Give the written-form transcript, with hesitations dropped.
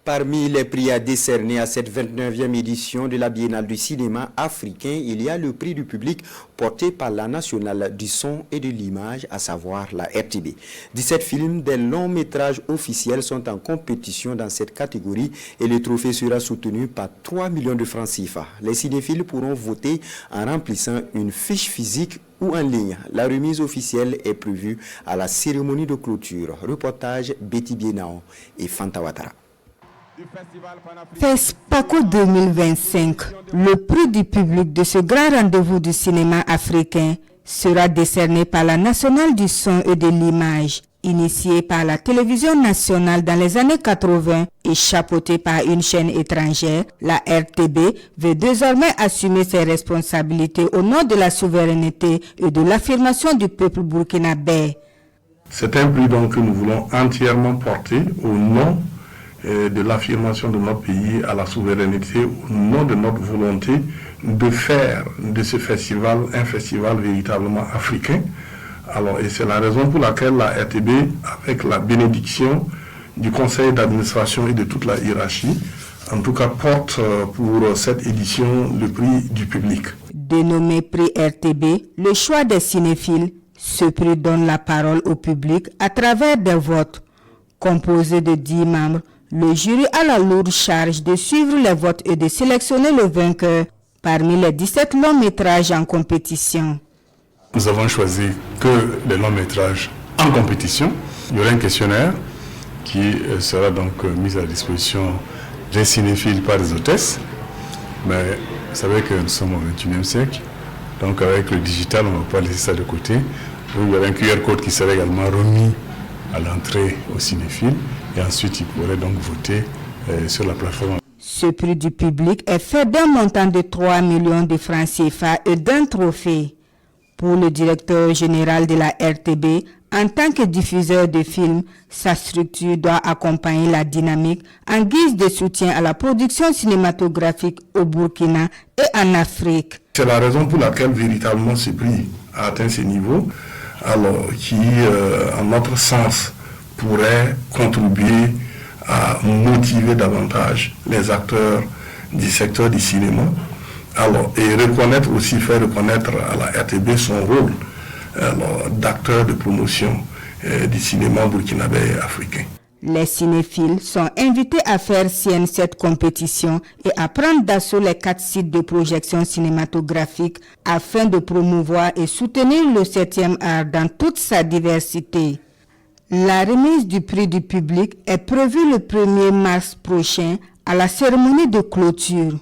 Parmi les prix à décerner à cette 29e édition de la Biennale du cinéma africain, il y a le prix du public porté par la nationale du son et de l'image, à savoir la RTB. 17 films des longs métrages officiels sont en compétition dans cette catégorie et le trophée sera soutenu par 3 millions de francs CFA. Les cinéphiles pourront voter en remplissant une fiche physique ou en ligne. La remise officielle est prévue à la cérémonie de clôture. Reportage Betty Bienao et Fanta Ouattara. FESPACO 2025, le prix du public de ce grand rendez-vous du cinéma africain, sera décerné par la nationale du son et de l'image, initiée par la télévision nationale dans les années 80 et chapeautée par une chaîne étrangère. La RTB veut désormais assumer ses responsabilités au nom de la souveraineté et de l'affirmation du peuple burkinabé. C'est un prix donc que nous voulons entièrement porter au nom de l'affirmation de notre pays à la souveraineté, au nom de notre volonté de faire de ce festival un festival véritablement africain. Alors, et c'est la raison pour laquelle la RTB, avec la bénédiction du conseil d'administration et de toute la hiérarchie, en tout cas porte pour cette édition le prix du public. Dénommé prix RTB, le choix des cinéphiles, ce prix donne la parole au public à travers des votes. Composé de 10 membres, le jury a la lourde charge de suivre les votes et de sélectionner le vainqueur parmi les 17 longs métrages en compétition. Nous avons choisi que les longs métrages en compétition. Il y aura un questionnaire qui sera donc mis à disposition des cinéphiles par les hôtesses. Mais vous savez que nous sommes au XXIe siècle, donc avec le digital, on ne va pas laisser ça de côté. Donc, il y aura un QR code qui sera également remis à l'entrée aux cinéphiles. Et ensuite, ils pourraient donc voter sur la plateforme. Ce prix du public est fait d'un montant de 3 millions de francs CFA et d'un trophée. Pour le directeur général de la RTB, en tant que diffuseur de films, sa structure doit accompagner la dynamique en guise de soutien à la production cinématographique au Burkina et en Afrique. C'est la raison pour laquelle véritablement ce prix a atteint ce niveau, alors qui, en notre sens, pourrait contribuer à motiver davantage les acteurs du secteur du cinéma. Alors, et reconnaître aussi, faire reconnaître à la RTB son rôle d'acteur de promotion du cinéma burkinabé et africain. Les cinéphiles sont invités à faire sienne cette compétition et à prendre d'assaut les 4 sites de projection cinématographique afin de promouvoir et soutenir le 7e art dans toute sa diversité. La remise du prix du public est prévue le 1er mars prochain à la cérémonie de clôture.